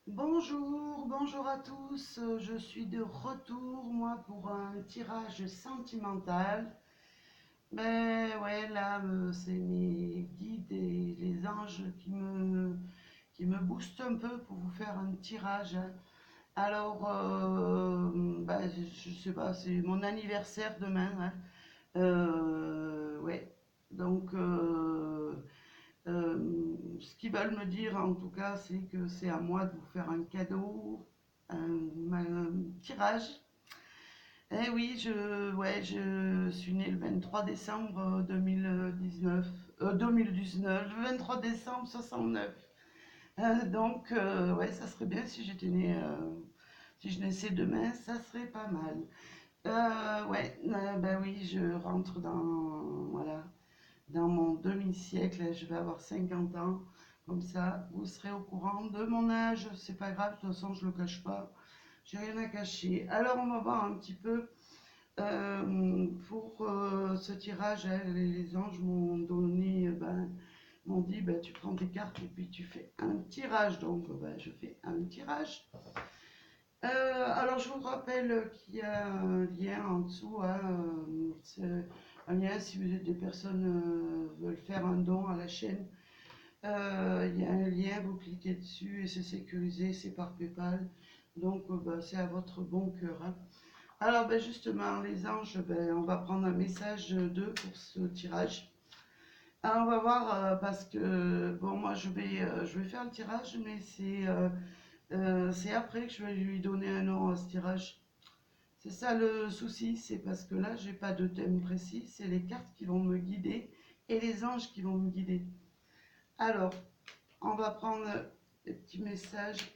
Bonjour, bonjour à tous. Je suis de retour, moi, pour un tirage sentimental. Mais ouais, là, c'est mes guides et les anges qui me boostent un peu pour vous faire un tirage, hein. Alors, bah, je sais pas, c'est mon anniversaire demain, hein. Ouais, donc, ce qu'ils veulent me dire en tout cas, c'est que c'est à moi de vous faire un cadeau, un tirage. Eh oui, ouais, je suis née le 23 décembre 2019, 2019, le 23 décembre 69. Donc, ouais, ça serait bien si j'étais née, si je naissais demain, ça serait pas mal. Ouais, ben oui, je rentre voilà, dans mon demi-siècle, je vais avoir 50 ans. Comme ça, vous serez au courant de mon âge. C'est pas grave, de toute façon, je le cache pas. J'ai rien à cacher. Alors, on va voir un petit peu pour ce tirage. Hein, les anges m'ont donné, m'ont dit, tu prends tes cartes et puis tu fais un tirage. Donc, je fais un tirage. Alors, je vous rappelle qu'il y a un lien en dessous, hein, c'est un lien si vous êtes des personnes veulent faire un don à la chaîne. Il y a un lien, vous cliquez dessus et c'est sécurisé, c'est par PayPal. Donc, c'est à votre bon cœur, hein. Alors, justement, les anges, on va prendre un message d'eux pour ce tirage. Alors, on va voir parce que, bon, moi, je vais faire le tirage, mais c'est après que je vais lui donner un nom à ce tirage. C'est ça le souci, c'est parce que là, j'ai pas de thème précis, c'est les cartes qui vont me guider et les anges qui vont me guider. Alors, on va prendre les petits messages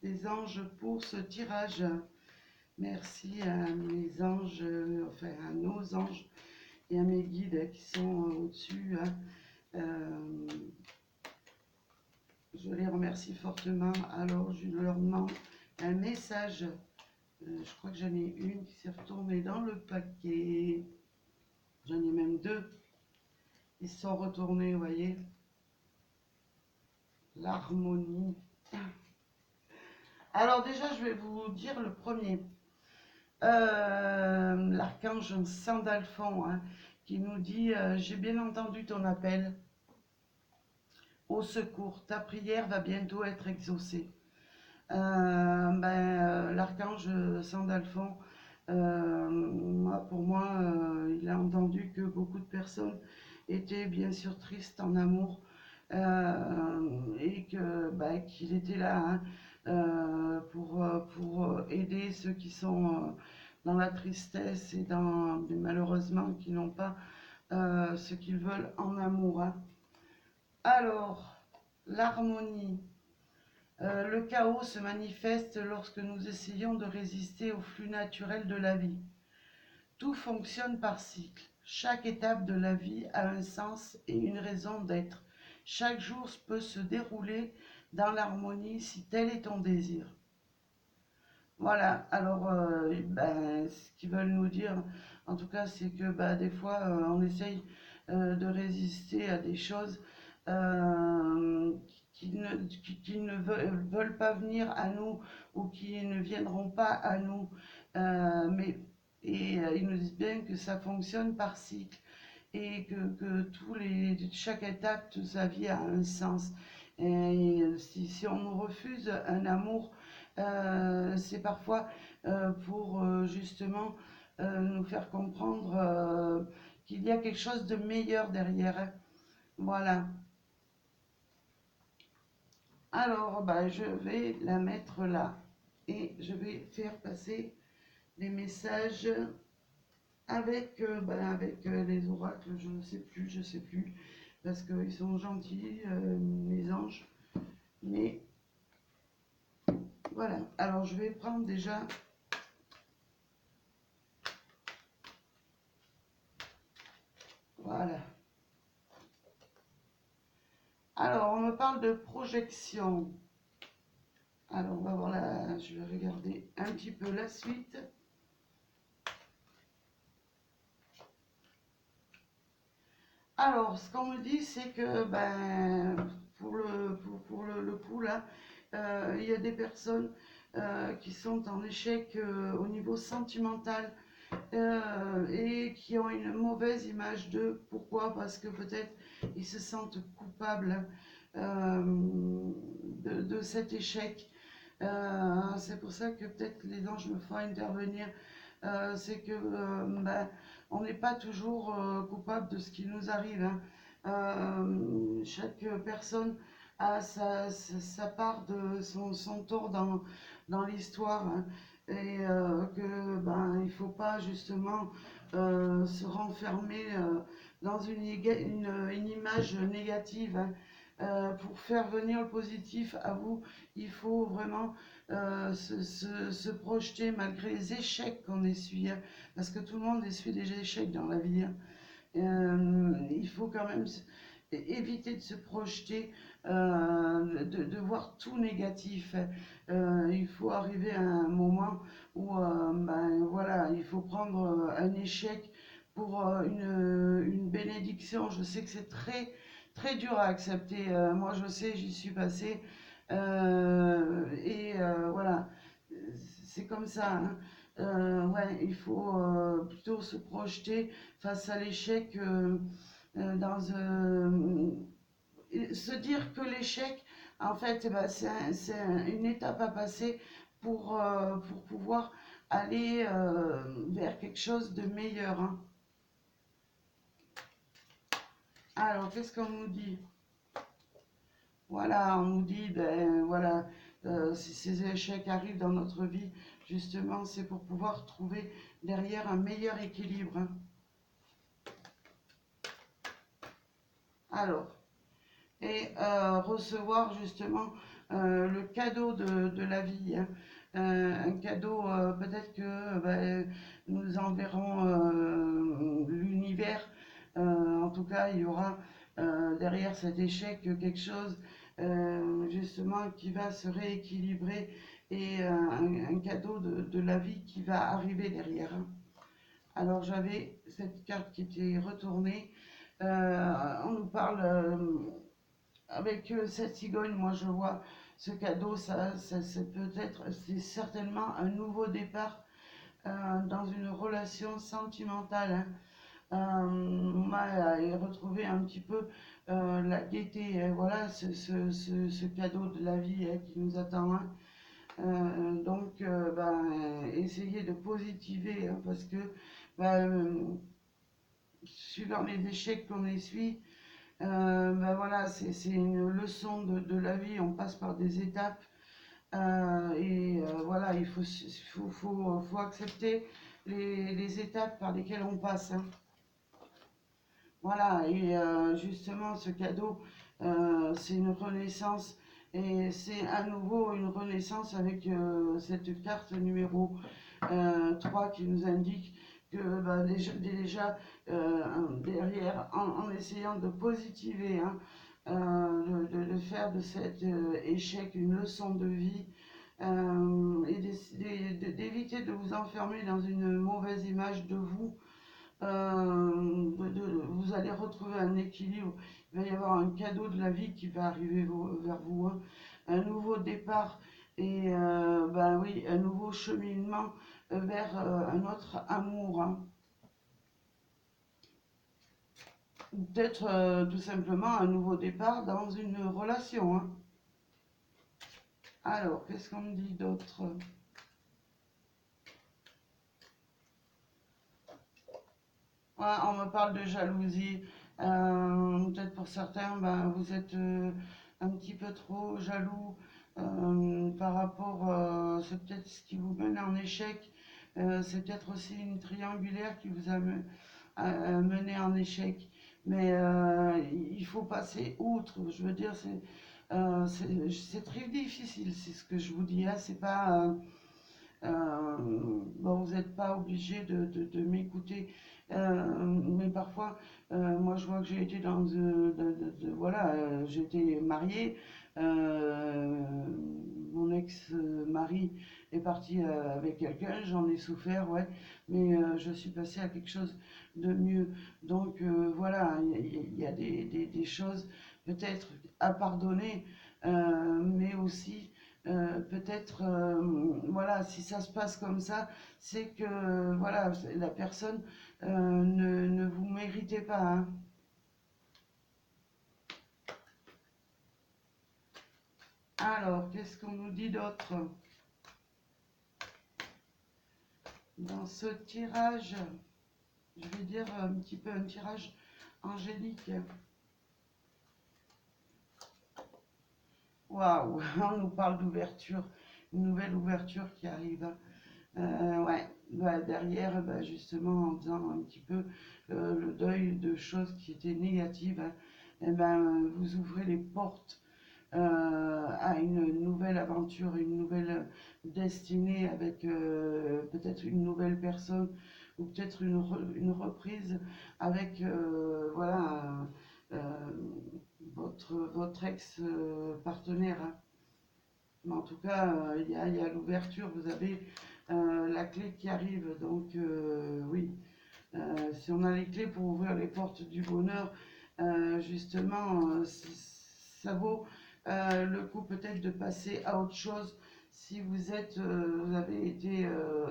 des anges pour ce tirage. Merci à mes anges, enfin à nos anges et à mes guides qui sont au-dessus, hein. Euh, je les remercie fortement. Alors, je leur demande un message. Je crois que j'en ai une qui s'est retournée dans le paquet. J'en ai même deux. Ils se sont retournés, vous voyez. L'harmonie. Alors déjà, je vais vous dire le premier. L'archange Sandalphon, hein, qui nous dit j'ai bien entendu ton appel au secours. Ta prière va bientôt être exaucée. L'archange Sandalphon, pour moi, il a entendu que beaucoup de personnes étaient bien sûr tristes en amour et que qu'il était là, hein, pour aider ceux qui sont dans la tristesse et malheureusement qui n'ont pas ce qu'ils veulent en amour, hein. Alors, l'harmonie. Le chaos se manifeste lorsque nous essayons de résister au flux naturel de la vie. Tout fonctionne par cycle. Chaque étape de la vie a un sens et une raison d'être. Chaque jour peut se dérouler dans l'harmonie si tel est ton désir. Voilà, alors ce qu'ils veulent nous dire, en tout cas, c'est que des fois, on essaye de résister à des choses euh, qui ne veulent pas venir à nous ou qui ne viendront pas à nous. Mais ils nous disent bien que ça fonctionne par cycle et que chaque étape de sa vie a un sens. Et si on nous refuse un amour, c'est parfois pour justement nous faire comprendre qu'il y a quelque chose de meilleur derrière, hein. Voilà. Alors, je vais la mettre là et je vais faire passer les messages avec les oracles. Je ne sais plus, parce qu'ils sont gentils, mes anges. Mais voilà. Alors, je vais prendre déjà. Voilà. Alors, on me parle de projection. Alors, on va voir là. Je vais regarder un petit peu la suite. Alors, ce qu'on me dit, c'est que pour le coup là, il y a des personnes qui sont en échec au niveau sentimental et qui ont une mauvaise image d'eux. Pourquoi? Parce que peut-être ils se sentent coupables de cet échec. C'est pour ça que peut-être les anges me font intervenir. C'est que ben, on n'est pas toujours coupable de ce qui nous arrive, hein. Chaque personne a sa part de son tort dans l'histoire, hein. Et que ben il faut pas justement se renfermer dans une image négative, hein. Pour faire venir le positif à vous, il faut vraiment se projeter malgré les échecs qu'on essuie, hein, parce que tout le monde essuie des échecs dans la vie, hein. Il faut quand même éviter de se projeter, de voir tout négatif. Il faut arriver à un moment où ben, voilà, il faut prendre un échec pour une bénédiction. Je sais que c'est très, très dur à accepter. Moi, je sais, j'y suis passée. Voilà, c'est comme ça, hein. Ouais, il faut plutôt se projeter face à l'échec, se dire que l'échec, en fait, eh ben, une étape à passer pour pouvoir aller vers quelque chose de meilleur, hein. Alors, qu'est-ce qu'on nous dit? Voilà, on nous dit, ben voilà, si ces échecs arrivent dans notre vie, justement, c'est pour pouvoir trouver derrière un meilleur équilibre, hein. Alors, et recevoir justement le cadeau de la vie, hein. Un cadeau, peut-être que ben, nous enverrons l'univers. En tout cas, il y aura derrière cet échec quelque chose justement qui va se rééquilibrer et un cadeau de la vie qui va arriver derrière, hein. Alors j'avais cette carte qui était retournée. On nous parle avec cette cigogne, moi je vois ce cadeau, ça c'est peut-être, c'est certainement un nouveau départ dans une relation sentimentale, hein. On m'a retrouvé un petit peu la gaieté, voilà ce cadeau de la vie qui nous attend, hein. Donc, ben, essayez de positiver, hein, parce que ben, suivant les échecs qu'on essuie, ben voilà, c'est une leçon de la vie, on passe par des étapes voilà, faut accepter les étapes par lesquelles on passe, hein. Voilà, et justement ce cadeau, c'est une renaissance et c'est à nouveau une renaissance avec cette carte numéro 3 qui nous indique que bah, déjà derrière, en essayant de positiver, hein, de faire de cet échec une leçon de vie et d'éviter de vous enfermer dans une mauvaise image de vous. Vous allez retrouver un équilibre, il va y avoir un cadeau de la vie qui va arriver vers vous, hein. Un nouveau départ et ben oui, un nouveau cheminement vers un autre amour, hein. Peut-être tout simplement un nouveau départ dans une relation, hein. Alors, qu'est-ce qu'on me dit d'autre? Ouais, on me parle de jalousie. Peut-être pour certains, ben, vous êtes un petit peu trop jaloux par rapport, c'est peut-être ce qui vous mène en échec. C'est peut-être aussi une triangulaire qui vous a mené en échec. Mais il faut passer outre. Je veux dire, c'est très difficile, c'est ce que je vous dis, hein. C'est pas. Bon, vous n'êtes pas obligé de m'écouter, mais parfois, moi je vois que j'ai été dans voilà, j'ai été mariée, euh, mon ex-mari est parti avec quelqu'un, j'en ai souffert, ouais, mais je suis passée à quelque chose de mieux. Donc voilà, il y a des choses peut-être à pardonner, mais aussi peut-être, voilà, si ça se passe comme ça, c'est que, voilà, la personne ne vous méritez pas, hein. Alors, qu'est-ce qu'on nous dit d'autre dans ce tirage? Je vais dire un petit peu un tirage angélique. Waouh, on nous parle d'ouverture, une nouvelle ouverture qui arrive. Ouais, bah, derrière, bah, justement, en faisant un petit peu le deuil de choses qui étaient négatives, hein, eh ben, vous ouvrez les portes à une nouvelle aventure, une nouvelle destinée avec peut-être une nouvelle personne ou peut-être une reprise avec voilà, euh, votre ex-partenaire, hein. Mais en tout cas, il y a l'ouverture, vous avez la clé qui arrive. Donc oui, si on a les clés pour ouvrir les portes du bonheur, justement, ça vaut le coup peut-être de passer à autre chose. Si vous êtes, vous avez été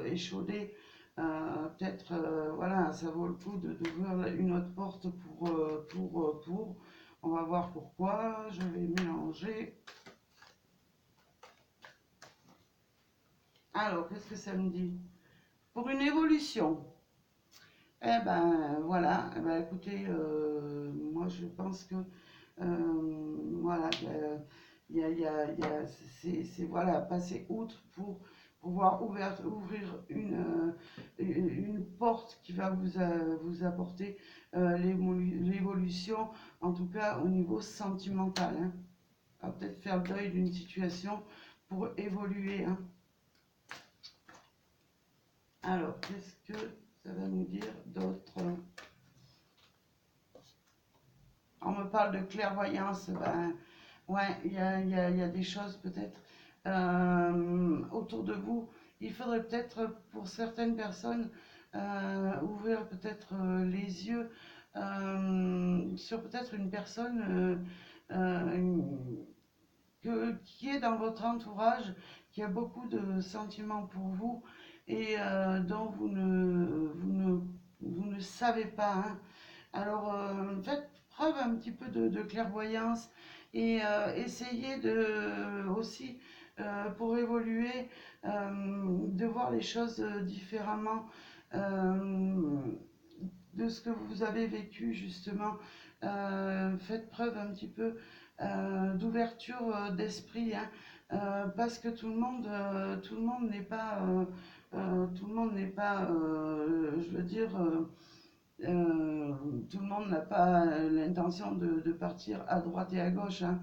échaudé, peut-être, voilà, ça vaut le coup d'ouvrir une autre porte pour. On va voir pourquoi. Je vais mélanger. Alors, qu'est-ce que ça me dit? Pour une évolution. Eh ben voilà, eh ben, écoutez, moi je pense que voilà, c'est voilà, passer outre pour pouvoir ouvrir une porte qui va vous apporter l'évolution, en tout cas au niveau sentimental, hein. On va peut-être faire le deuil d'une situation pour évoluer, hein. Alors, qu'est-ce que ça va nous dire d'autre? On me parle de clairvoyance, ben ouais, il y a des choses peut-être autour de vous. Il faudrait peut-être pour certaines personnes ouvrir peut-être les yeux sur peut-être une personne qui est dans votre entourage, qui a beaucoup de sentiments pour vous et dont vous ne savez pas, hein. Alors, faites preuve un petit peu de clairvoyance et essayez de aussi, pour évoluer, de voir les choses différemment de ce que vous avez vécu justement. Faites preuve un petit peu d'ouverture d'esprit, hein, parce que tout le monde n'est pas, tout le monde n'est pas, je veux dire. Tout le monde n'a pas l'intention de partir à droite et à gauche, hein.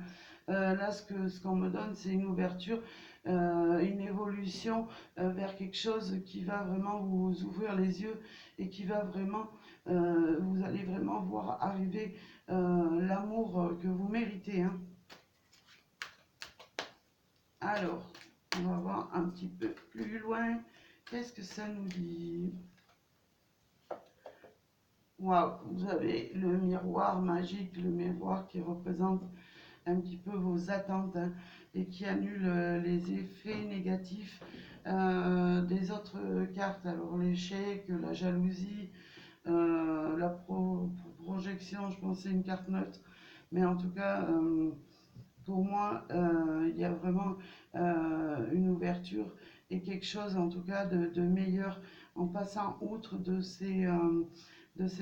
Là, ce qu'on me donne, c'est une ouverture, une évolution vers quelque chose qui va vraiment vous ouvrir les yeux et qui va vraiment, vous allez vraiment voir arriver l'amour que vous méritez, hein. Alors, on va voir un petit peu plus loin. Qu'est-ce que ça nous dit? Waouh, vous avez le miroir magique, le miroir qui représente un petit peu vos attentes, hein, et qui annule les effets négatifs des autres cartes. Alors l'échec, la jalousie, projection, je pense que c'est une carte neutre. Mais en tout cas, pour moi, il y a vraiment une ouverture et quelque chose en tout cas de meilleur en passant outre de ces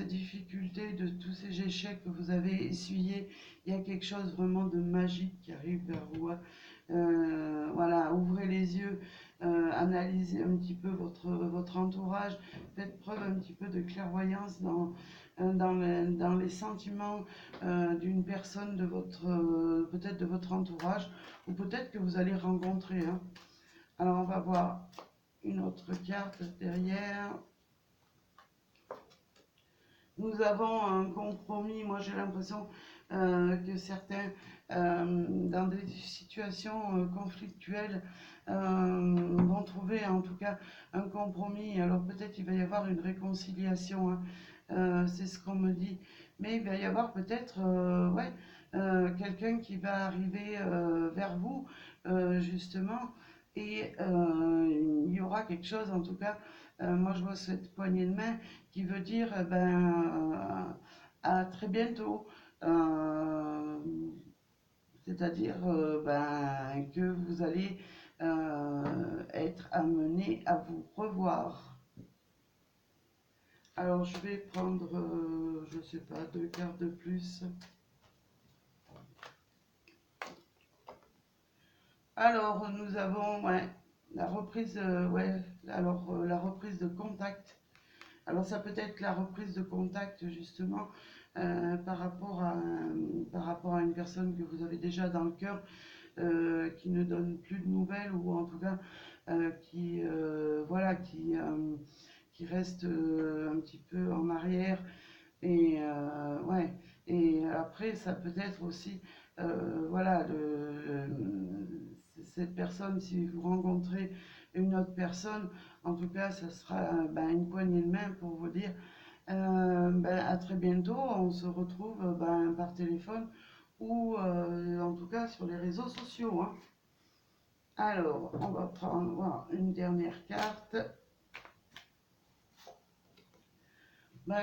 difficultés, de tous ces échecs que vous avez essuyés. Il y a quelque chose vraiment de magique qui arrive vers vous. Voilà, ouvrez les yeux, analysez un petit peu votre entourage, faites preuve un petit peu de clairvoyance dans les sentiments d'une personne de votre, peut-être de votre entourage, ou peut-être que vous allez rencontrer, hein. Alors on va voir une autre carte derrière. Nous avons un compromis. Moi j'ai l'impression que certains, dans des situations conflictuelles, vont trouver en tout cas un compromis. Alors peut-être il va y avoir une réconciliation, hein. C'est ce qu'on me dit. Mais il va y avoir peut-être, ouais, quelqu'un qui va arriver vers vous, justement, et il y aura quelque chose, en tout cas, moi je vois cette poignée de main qui veut dire, à très bientôt. Euh, C'est-à-dire que vous allez être amené à vous revoir. Alors je vais prendre, je sais pas, 2 cartes de plus. Alors nous avons, ouais, la reprise, ouais, alors la reprise de contact. Alors ça peut être la reprise de contact justement par rapport à une personne que vous avez déjà dans le cœur, qui ne donne plus de nouvelles, ou en tout cas voilà, qui reste un petit peu en arrière. Et ouais, et après ça peut être aussi voilà, cette personne, si vous rencontrez une autre personne, en tout cas ça sera une poignée de main pour vous dire à très bientôt, on se retrouve par téléphone, ou en tout cas sur les réseaux sociaux, hein. Alors, on va prendre voilà, une dernière carte.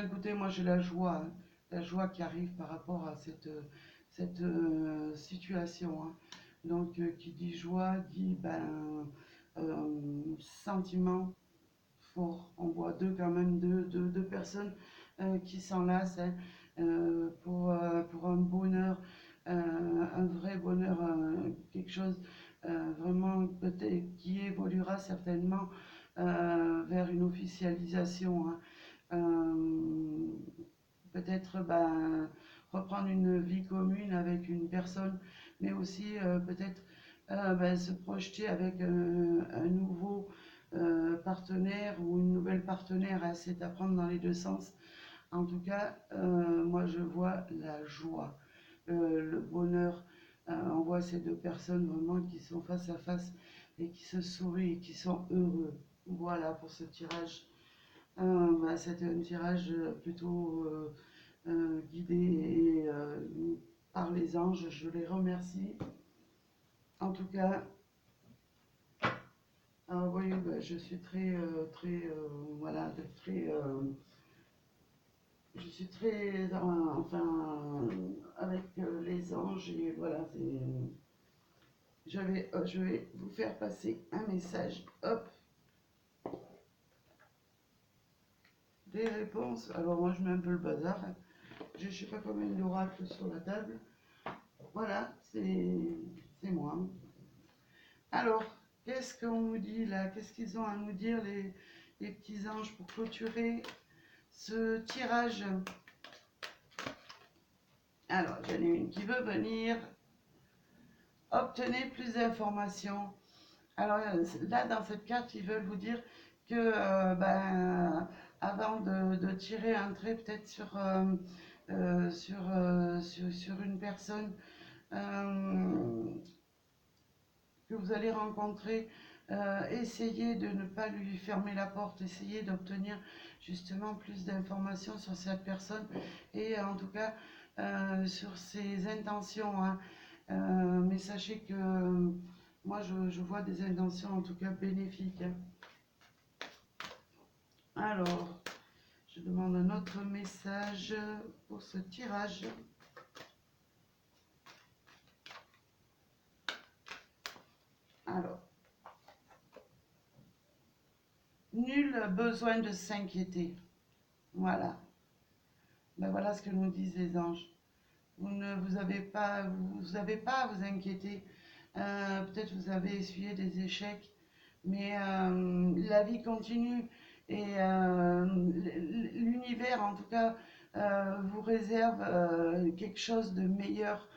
Écoutez, moi j'ai la joie qui arrive par rapport à cette situation, hein. Donc, qui dit joie, dit sentiment fort. On voit quand même deux personnes qui s'enlacent, hein, pour un bonheur, un vrai bonheur, quelque chose vraiment peut-être qui évoluera certainement vers une officialisation, hein. Euh, Peut-être reprendre une vie commune avec une personne, mais aussi peut-être se projeter avec un nouveau partenaire ou une nouvelle partenaire, hein. C'est à prendre dans les deux sens. En tout cas, moi je vois la joie, le bonheur. On voit ces deux personnes vraiment qui sont face à face et qui se sourient et qui sont heureux. Voilà pour ce tirage. C'était un tirage plutôt guidé et par les anges. Je les remercie. En tout cas, oui, je suis voilà, je suis très, enfin, avec les anges, et voilà, je vais vous faire passer un message. Hop, des réponses. Alors moi, je mets un peu le bazar. Je ne sais pas combien d'oracles sur la table. Voilà, c'est moi. Alors, qu'est-ce qu'on nous dit là? Qu'est-ce qu'ils ont à nous dire, les petits anges, pour clôturer ce tirage? Alors, j'en ai une qui veut venir. Obtenez plus d'informations. Alors là, dans cette carte, ils veulent vous dire que avant de tirer un trait peut-être sur une personne que vous allez rencontrer, essayez de ne pas lui fermer la porte, essayez d'obtenir justement plus d'informations sur cette personne, et en tout cas sur ses intentions, hein. Mais sachez que moi je vois des intentions en tout cas bénéfiques, hein. Alors, je demande un autre message pour ce tirage. Alors, nul besoin de s'inquiéter. Voilà. Voilà ce que nous disent les anges. Vous avez pas, à vous inquiéter. Peut-être vous avez essuyé des échecs, mais la vie continue, et l'univers, en tout cas, vous réserve quelque chose de meilleur,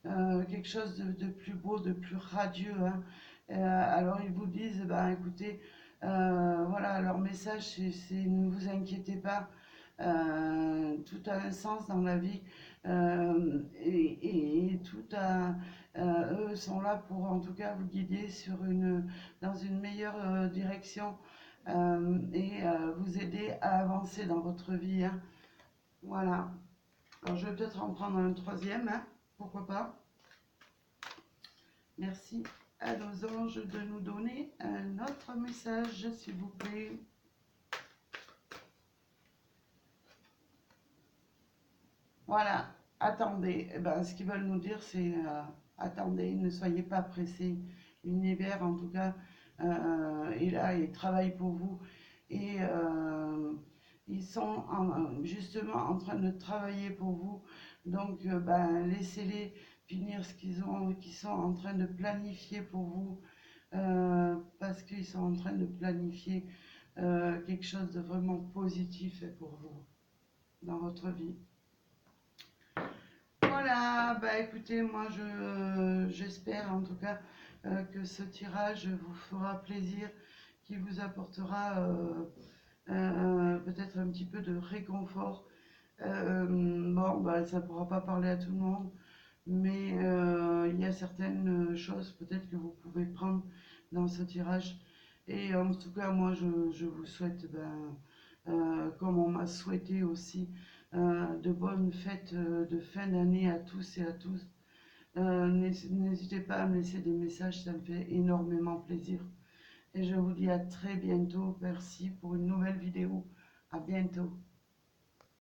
quelque chose de plus beau, de plus radieux, hein. Alors ils vous disent, écoutez, voilà, leur message, c'est ne vous inquiétez pas, tout a un sens dans la vie, et eux sont là pour en tout cas vous guider dans une meilleure direction, et vous aider à avancer dans votre vie, hein. Voilà. Alors je vais peut-être en prendre un troisième, hein, pourquoi pas. Merci à nos anges de nous donner un autre message, s'il vous plaît. Voilà, attendez. Eh ben, ce qu'ils veulent nous dire, c'est attendez, ne soyez pas pressés. L'univers, en tout cas, est là et travaille pour vous. Et ils sont justement en train de travailler pour vous. Donc, ben, laissez-les finir ce qu'ils sont en train de planifier pour vous. Parce qu'ils sont en train de planifier quelque chose de vraiment positif pour vous dans votre vie. Voilà, bah écoutez, moi j'espère en tout cas que ce tirage vous fera plaisir, qui vous apportera peut-être un petit peu de réconfort. Bon, bah ça ne pourra pas parler à tout le monde, mais il y a certaines choses peut-être que vous pouvez prendre dans ce tirage. Et en tout cas, moi je vous souhaite, comme on m'a souhaité aussi, de bonnes fêtes de fin d'année à tous et à tous. N'hésitez pas à me laisser des messages, ça me fait énormément plaisir. Et je vous dis à très bientôt. Merci pour une nouvelle vidéo. À bientôt.